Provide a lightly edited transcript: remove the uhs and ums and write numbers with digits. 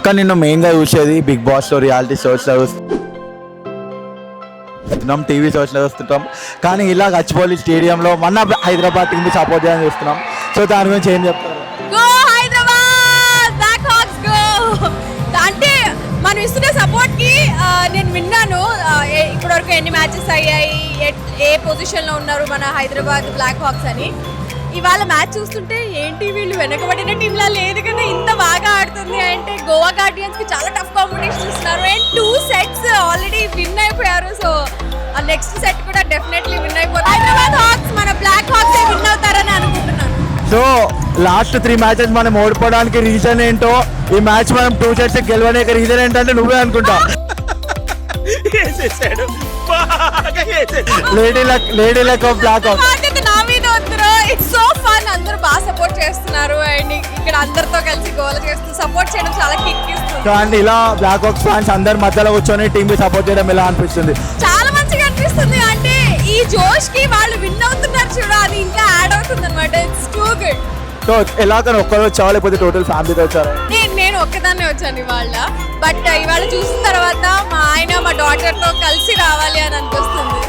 అక్క నిన్ను మెయిన్గా చూసేది బిగ్ బాస్లో రియాలిటీ షోస్లో చూస్తున్నాం, టీవీ షోస్లో చూస్తుంటాం. కానీ ఇలా గచ్చిబౌలి స్టేడియంలో మన హైదరాబాద్ టీంని సపోర్ట్ చేయాలని చూస్తున్నాం. సో దాని గురించి ఏం చెప్తారు? Go Hyderabad, black hawks go. అంటే మనం ఇస్తున్న సపోర్ట్కి నేను విన్నాను ఇప్పటివరకు ఎన్ని మ్యాచెస్ అయ్యాయి, ఏ పొజిషన్లో ఉన్నారు మన హైదరాబాద్ బ్లాక్ హాక్స్ అని. ఇవాళ మ్యాచ్ చూస్తుంటే ఏంటి వీళ్ళు వెనకబడిన టీంలా లేదు కదా, ఇంత బాగా ఆడుతుంది అంటే గోవా గార్డియన్స్కి చాలా టఫ్ కాంపిటీషన్ ఇస్తున్నారు. అండ్ 2 సెట్స్ ఆల్రెడీ విన్ అయిపోయారు. సో నెక్స్ట్ సెట్ కూడా డెఫినెట్లీ విన్ అయిపోతారు. హైదరాబాద్ హాక్స్ మన బ్లాక్ హాక్స్ విన్ అవుతారని అనుకుంటున్నాను. సో లాస్ట్ 3 మ్యాచెస్ మనం ఓడిపోవడానికి రీజన్ ఏంటో, ఈ మ్యాచ్ మనం 2 సెట్స్ గెలవడానికి రీజన్ ఏంటంటే నువ్వే అనుకుంటా. Lady luck of black hawks. నా మీద వద్దురో, ఇట్స్ సో ఫన్. అందరూ బాగా సపోర్ట్ చేస్తున్నారు అండ్ ఇక్కడ అందరితో కలిసి గోల్ చేస్తూ సపోర్ట్ చేయడం చాలా కిక్ ఇస్తుంది. అండ్ ఇలా బ్లాక్ హాక్స్ ఫ్యాన్స్ అందరి మధ్యలో కూర్చొని టీమ్ కి సపోర్ట్ చేయడం ఎలా అనిపిస్తుంది? చాలా మంచిగా అనిపిస్తుంది. అంటే ఈ జోష్ కి వాళ్ళు విన్ అవుతున్నారు చూడ, అది ఇంకా యాడ్ అవుతుంది అనమాట. It's too good. సో ఎలా కానీ ఒక్కరు వచ్చావా లేకపోతే టోటల్ ఫ్యామిలీతో వచ్చారా? నేను ఒక్కదాన్నే వచ్చాను ఇవాళ. బట్ ఇవాళ చూసిన తర్వాత మా ఆయన మా డాటర్తో కలిసి రావాలి అని అనిపిస్తుంది.